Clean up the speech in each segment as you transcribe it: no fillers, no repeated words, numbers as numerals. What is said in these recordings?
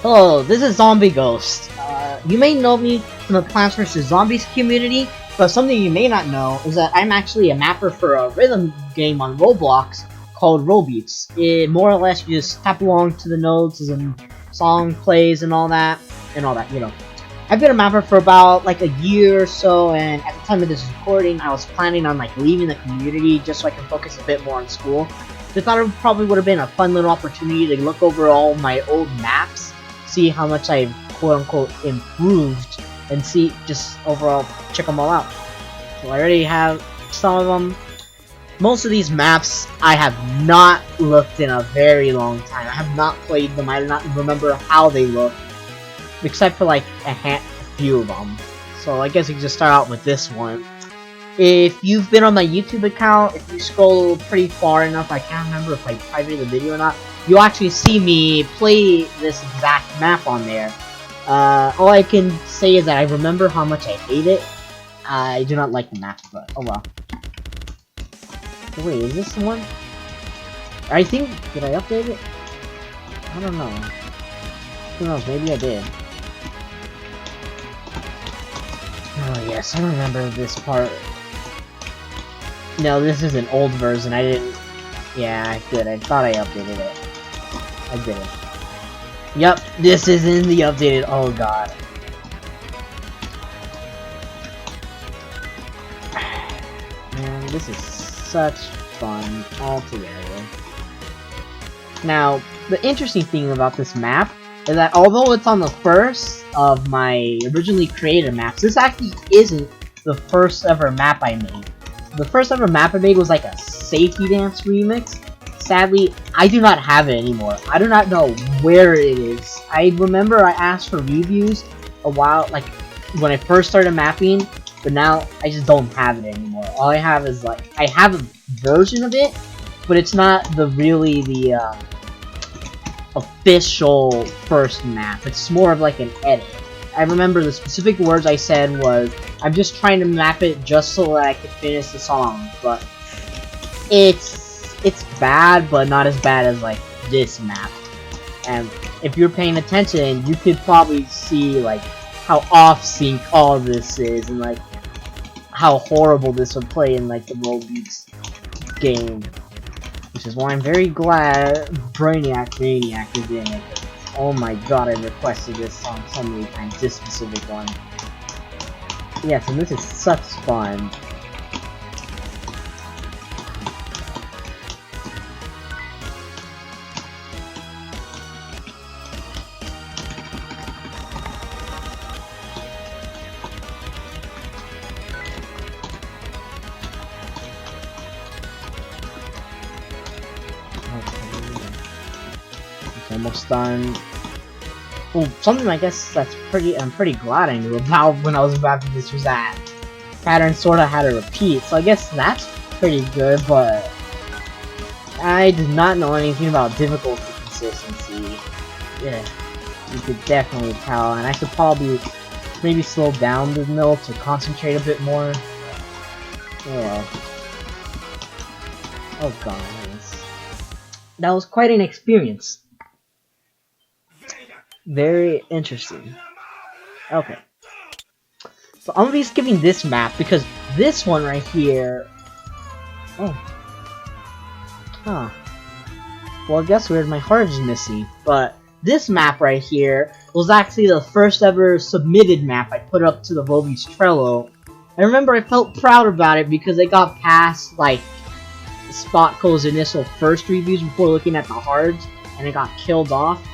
Hello, this is Zombie Ghost. You may know me from the Plants vs. Zombies community, but something you may not know is that I'm actually a mapper for a rhythm game on Roblox called Robeats. It more or less you just tap along to the notes as a song plays and all that, you know. I've been a mapper for about like a year or so, and at the time of this recording, I was planning on like leaving the community just so I can focus a bit more on school. So I thought it probably would have been a fun little opportunity to look over all my old maps, see how much I've quote-unquote improved, and see, just overall, check them all out. So I already have some of them. Most of these maps I have not looked in a very long time. I have not played them. I do not remember how they look, except for like a few of them. So I guess we can just start out with this one. If you've been on my YouTube account, if you scroll pretty far enough, I can't remember if I privated the video or not, you'll actually see me play this exact map on there. All I can say is that I remember how much I hate it. I do not like the map, but oh well. Wait, is this the one? I think, did I update it? I don't know. Who knows, maybe I did. Oh yes, I remember this part. No, this is an old version, I didn't... Yeah, good, I thought I updated it. I didn't. Yep, this is in the updated... Oh god. Man, this is such fun altogether. Now, the interesting thing about this map is that although it's on the first of my originally created maps, this actually isn't the first ever map I made. The first ever map I made was like a safety dance remix. Sadly, I do not have it anymore. I do not know where it is. I remember I asked for reviews a while, like when I first started mapping, but now I just don't have it anymore. All I have is like, I have a version of it, but it's not the official first map. It's more of like an edit. I remember the specific words I said was, I'm just trying to map it just so that I could finish the song, but it's bad, but not as bad as like this map. And if you're paying attention, you could probably see like how off sync all this is, and like how horrible this would play in like the Robeats game. Which is why I'm very glad Brainiac is in it. Oh my god, I requested this song so many times, this specific one. Yes, and this is such fun. Almost done. Well, something I guess that's I'm pretty glad I knew about when I was mapping this was that pattern sorta had a repeat, so I guess that's pretty good, but I did not know anything about difficulty consistency. Yeah, you could definitely tell, and I should probably maybe slow down the notes or concentrate a bit more. Oh well. Oh god, that was quite an experience. Very interesting. Okay. So I'm gonna be skipping this map because this one right here... Oh. Huh. Well, I guess weird, my heart is missing. But this map right here was actually the first ever submitted map I put up to the Robeats Trello. I remember I felt proud about it because it got past, like, Spotco's initial first reviews before looking at the hards, and it got killed off.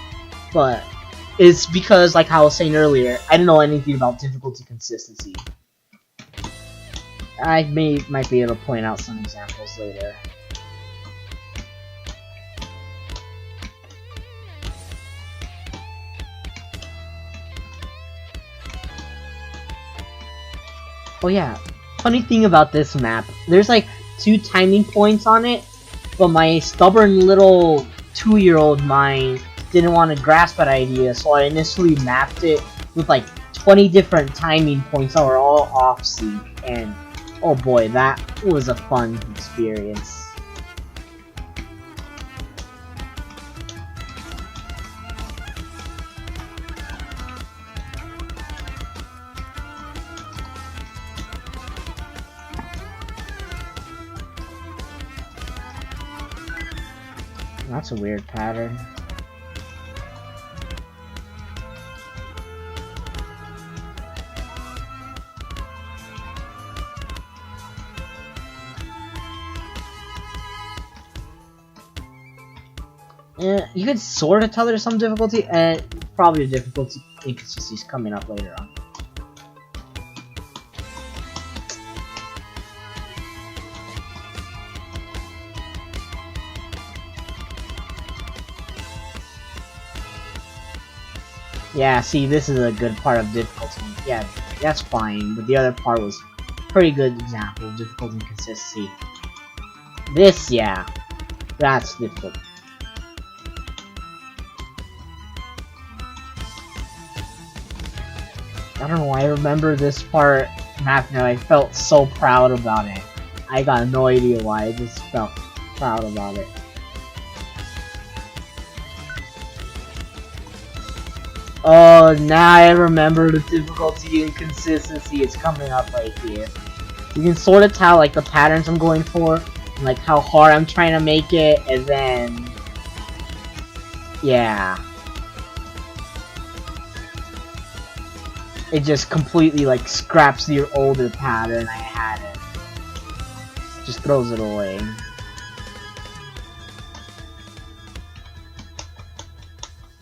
But it's because, like I was saying earlier, I didn't know anything about difficulty consistency. I might be able to point out some examples later. Oh yeah, funny thing about this map, there's like 2 timing points on it, but my stubborn little 2-year-old mind didn't want to grasp that idea, so I initially mapped it with like 20 different timing points that were all off sync, and oh boy, that was a fun experience. That's a weird pattern. You could sort of tell there's some difficulty, and probably the difficulty inconsistencies coming up later on. Yeah, see, this is a good part of difficulty. Yeah, that's fine, but the other part was pretty good example of difficulty and consistency. This, yeah, that's difficult. I don't know why I remember this part map now. I felt so proud about it. I got no idea why. I just felt proud about it. Oh, now I remember the difficulty and consistency. It's coming up right here. You can sort of tell like the patterns I'm going for, and, like how hard I'm trying to make it, and then yeah. It just completely like scraps the older pattern I had it. Just throws it away.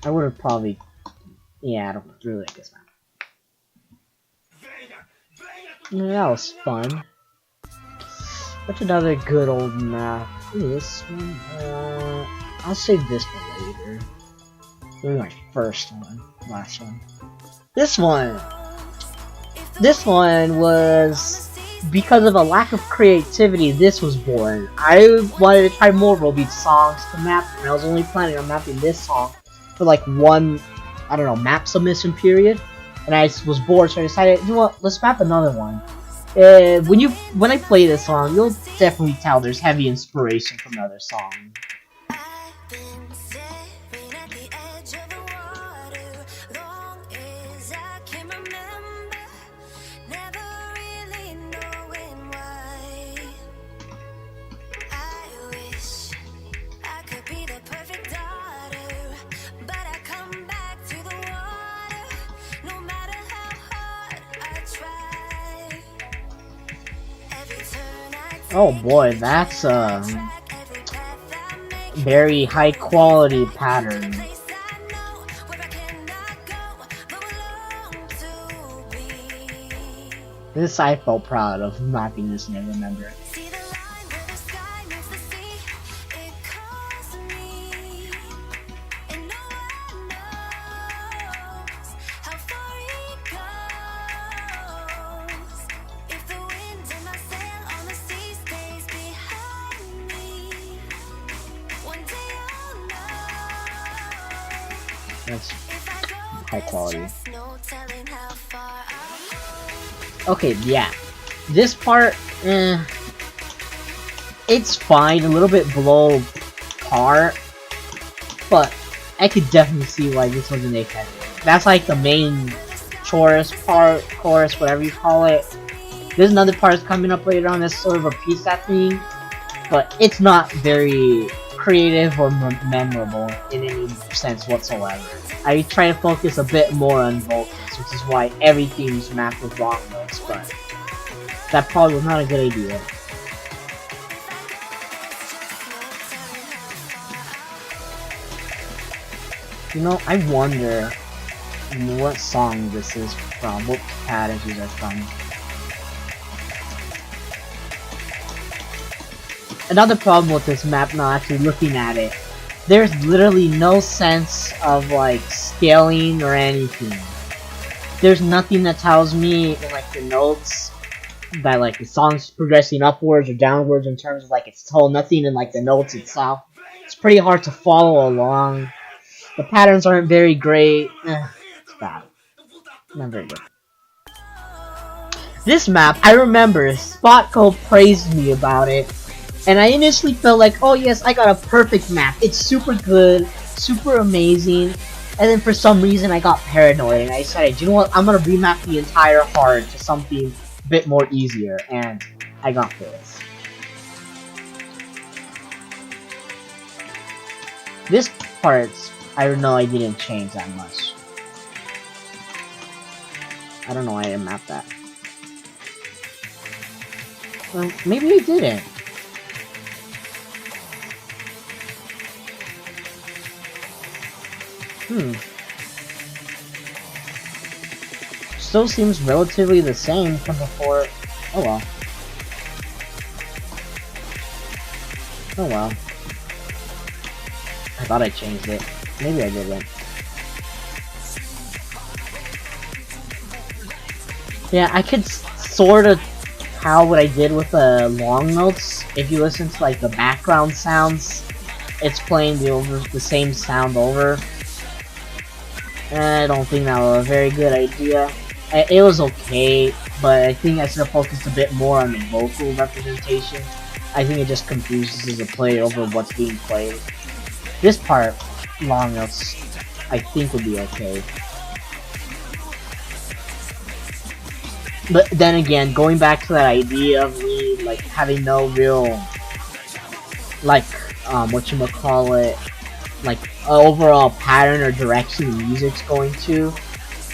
I would have probably, yeah, I don't really like this map. Yeah, that was fun. What's another good old map? Ooh, this one, I'll save this for later. Maybe my first one, last one. This one was, because of a lack of creativity, this was born. I wanted to try more Robeats songs to map, and I was only planning on mapping this song for like one, I don't know, map submission period. And I was bored, so I decided, you know what, let's map another one. When I play this song, you'll definitely tell there's heavy inspiration from another song. Oh boy, that's a very high quality pattern. This I felt proud of mapping this and I remember. That's high quality. Okay, yeah. This part, it's fine, a little bit below par, but I could definitely see why this was an 8 category. That's like the main chorus part, chorus, whatever you call it. There's another part that's coming up later on that sort of repeats that theme, but it's not very creative or memorable in any sense whatsoever. I try to focus a bit more on vocals, which is why everything's mapped with rock notes, but that probably was not a good idea. You know, I wonder what song this is from, what patterns these are from. Another problem with this map, now actually looking at it, there's literally no sense of like scaling or anything. There's nothing that tells me in like the notes that like the song's progressing upwards or downwards in terms of like its tone. Nothing in like the notes itself. It's pretty hard to follow along. The patterns aren't very great. It's bad. Not very good. This map, I remember Spotco praised me about it. And I initially felt like, oh yes, I got a perfect map. It's super good, super amazing. And then for some reason I got paranoid and I decided, you know what, I'm gonna remap the entire heart to something a bit more easier. And I got this. This part, I don't know, I didn't change that much. I don't know why I mapped that. Well, maybe I didn't. Still seems relatively the same from before. Oh well. Oh well. I thought I changed it. Maybe I didn't. Yeah, I could sort of tell what I did with the long notes. If you listen to like the background sounds, it's playing the same sound over. I don't think that was a very good idea. It was okay, but I think I should have focused a bit more on the vocal representation. I think it just confuses the player over what's being played. This part, long notes, I think would be okay. But then again, going back to that idea of me like having no real like whatchamacallit, like overall pattern or direction the music's going to,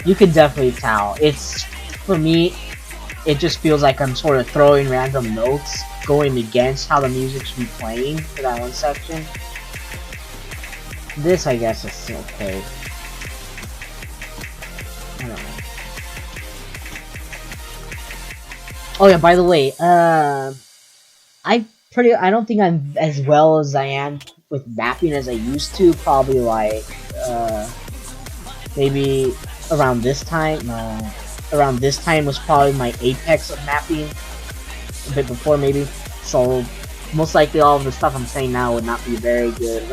you can definitely tell. It's, for me, it just feels like I'm sort of throwing random notes going against how the music should be playing for that one section. This, I guess, is okay. I don't know. Oh yeah, by the way, I don't think I'm as well as I am with mapping as I used to. Probably like, maybe around this time. No, around this time was probably my apex of mapping. A bit before, maybe. So, most likely all of the stuff I'm saying now would not be very good.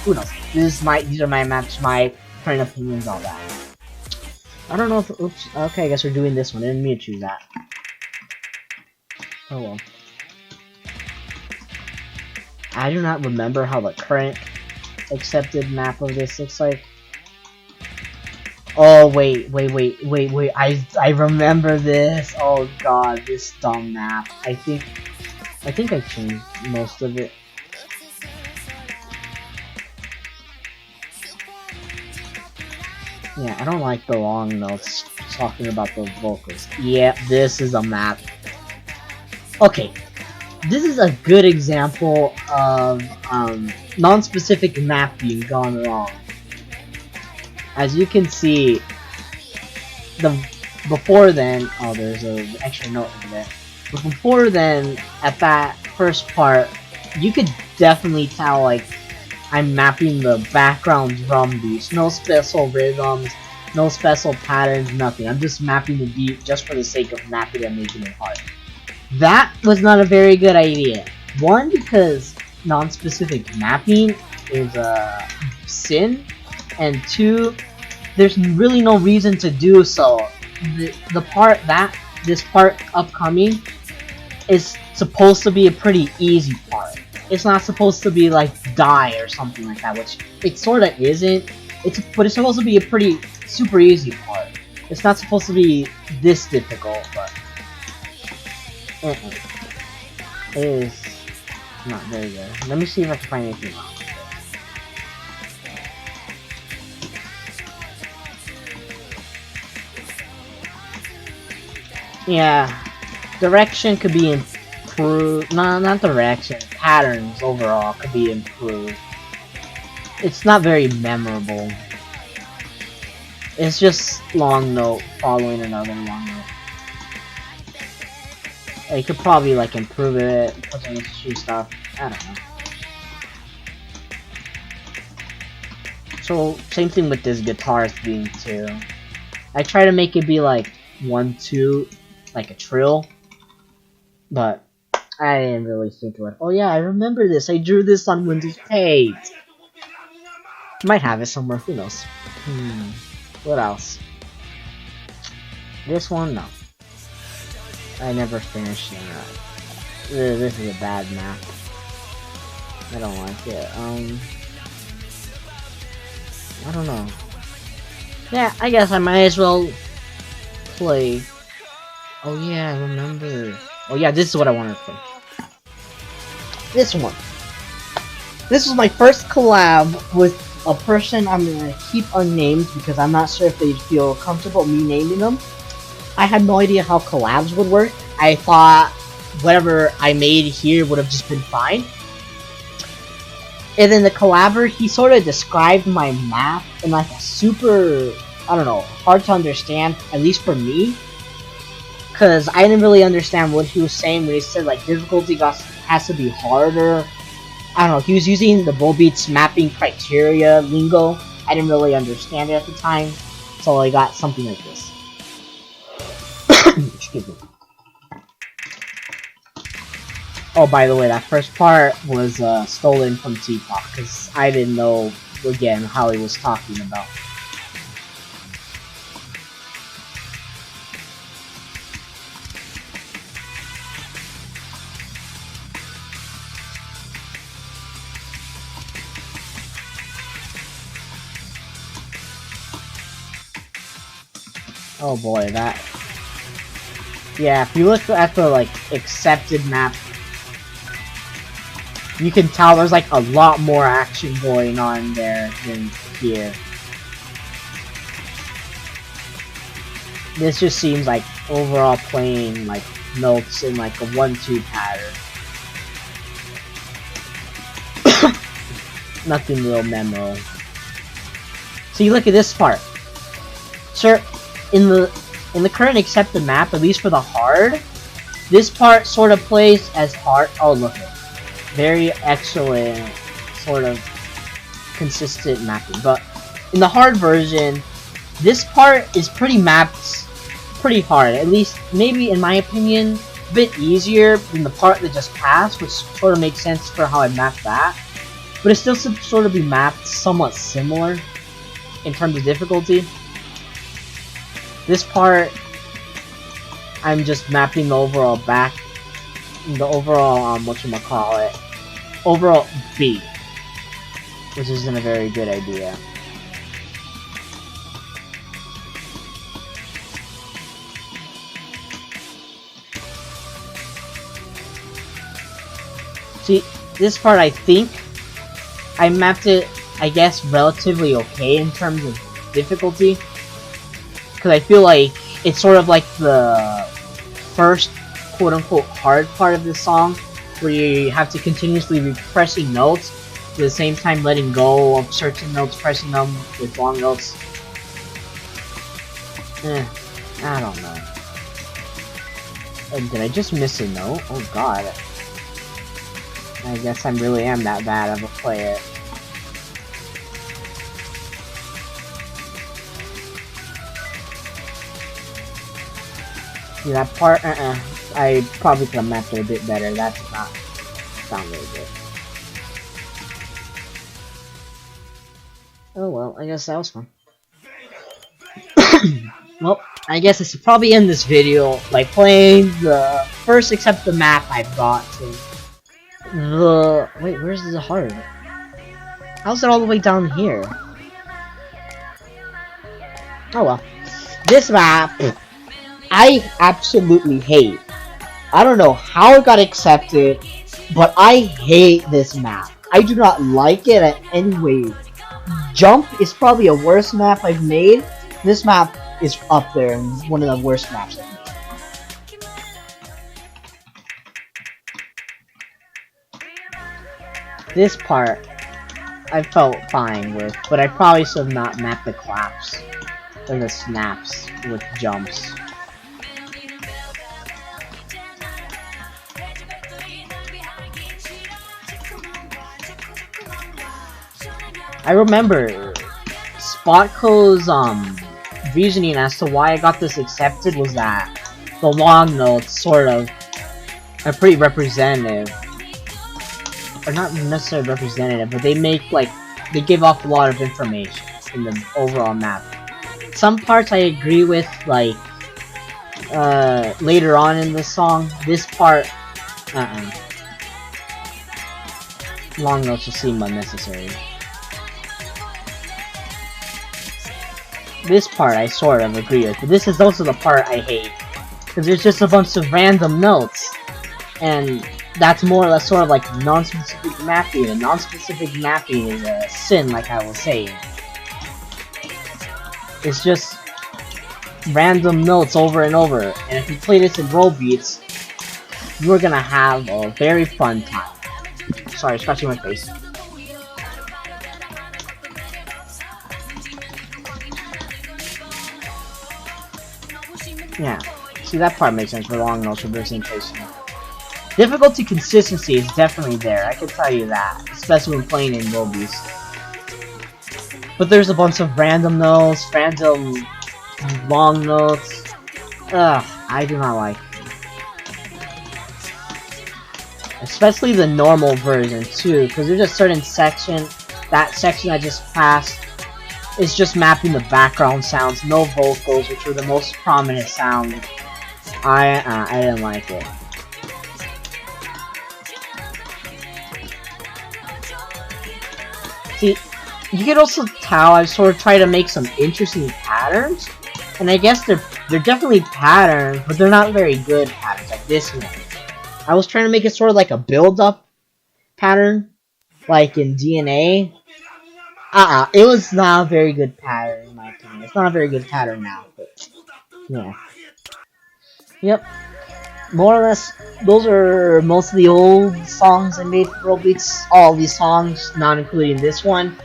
Who knows? These are my maps, my current opinions on that. I don't know if, oops, okay, I guess we're doing this one. I didn't mean to choose that. Oh well. I do not remember how the current accepted map of this looks like. Oh wait, I remember this. Oh god, this dumb map. I think I changed most of it. Yeah, I don't like the long notes talking about the vocals. Yeah, this is a map. Okay, this is a good example of non-specific map being gone wrong. As you can see, before then, oh, there's an extra note over there. But before then, at that first part, you could definitely tell like I'm mapping the background drum beats, no special rhythms, no special patterns, nothing. I'm just mapping the beat just for the sake of mapping and making it hard. That was not a very good idea. One, because non-specific mapping is a sin, and two, there's really no reason to do so. The part that this part upcoming is supposed to be a pretty easy part. It's not supposed to be like die or something like that, which it sort of isn't. But it's supposed to be a pretty super easy part. It's not supposed to be this difficult, but it is not very good. Let me see if I can find anything wrong with it. Yeah, direction could be improved. No, not direction. Patterns overall could be improved. It's not very memorable. It's just long note following another long note. You could probably like improve it, put some interesting stuff. I don't know. So same thing with this guitar theme too. I try to make it be like 1-2, like a trill, but I didn't really think of it. Oh yeah, I remember this. I drew this on Windows 8. Might have it somewhere. Who knows? What else? This one, no. I never finished it. This is a bad map. I don't like it. I don't know. Yeah, I guess I might as well play. Oh yeah, I remember. Oh yeah, this is what I wanted to play. This one. This was my first collab with a person I'm gonna keep unnamed because I'm not sure if they'd feel comfortable me naming them. I had no idea how collabs would work. I thought whatever I made here would have just been fine. And then the collaborator, he sort of described my map in like a super, I don't know, hard to understand, at least for me. Because I didn't really understand what he was saying when he said like difficulty has to be harder. I don't know, he was using the Robeats mapping criteria lingo. I didn't really understand it at the time, so I got something like this. Excuse me. Oh, by the way, that first part was stolen from TikTok, because I didn't know, again, how he was talking about. Oh boy, that... Yeah, if you look at the, like, accepted map, you can tell there's, like, a lot more action going on there than here. This just seems like overall playing, like, notes in, like, a 1-2 pattern. Nothing real memorable. So you look at this part. Sir, in the current accepted map, at least for the hard, this part sort of plays as hard. Oh, look at it. Very excellent, sort of consistent mapping. But in the hard version, this part is pretty mapped pretty hard. At least, maybe in my opinion, a bit easier than the part that just passed, which sort of makes sense for how I mapped that. But it still should sort of be mapped somewhat similar in terms of difficulty. This part, I'm just mapping the overall whatchamacallit, overall beat, which isn't a very good idea. See, this part I think I mapped it, I guess, relatively okay in terms of difficulty. Because I feel like it's sort of like the first quote-unquote hard part of this song, where you have to continuously be pressing notes, at the same time letting go of certain notes, pressing them with long notes. I don't know. And did I just miss a note? Oh god. I guess I really am that bad of a player. See, that part, I probably could have mapped it a bit better. That does not sound really good. Oh well, I guess that was fun. Well, I guess I should probably end this video by playing the first accepted map I've got to. Wait, where's the hard? How's it all the way down here? Oh well. This map, I absolutely hate. I don't know how it got accepted, but I hate this map. I do not like it in any way. Jump is probably a worse map I've made. This map is up there and one of the worst maps I've made. This part, I felt fine with, but I probably should have not mapped the claps or the snaps with jumps. I remember Spotco's reasoning as to why I got this accepted was that the long notes sort of are pretty representative. Or not necessarily representative, but they make, like, they give off a lot of information in the overall map. Some parts I agree with, like, later on in the song. This part, long notes just seem unnecessary. This part I sort of agree with, but this is also the part I hate. Because there's just a bunch of random notes. And that's more or less sort of like non-specific mapping, and non-specific mapping is a sin, like I was saying. It's just random notes over and over, and if you play this in Robeats, you're gonna have a very fun time. Sorry, scratching my face. Yeah, see, that part makes sense for long notes reversing placement. Difficulty consistency is definitely there, I can tell you that, especially when playing in Robeats. But there's a bunch of random notes, random long notes. Ugh, I do not like it. Especially the normal version too, because there's a certain section, that section I just passed, is just mapping the background sounds, no vocals, which were the most prominent sound. I didn't like it. See, you can also tell I've sort of tried to make some interesting patterns, and I guess they're definitely patterns, but they're not very good patterns, like this one. I was trying to make it sort of like a build-up pattern, like in DNA. It was not a very good pattern, in my opinion. It's not a very good pattern now, but yeah. Yep. More or less, those are most of the old songs I made for Robeats. All these songs, not including this one,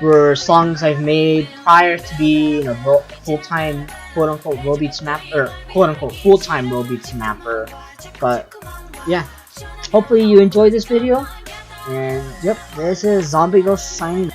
were songs I've made prior to being a full-time, quote-unquote, Robeats mapper, or quote-unquote, full-time Robeats mapper. But yeah, hopefully you enjoyed this video. And yep, this is Zombie Ghost signing.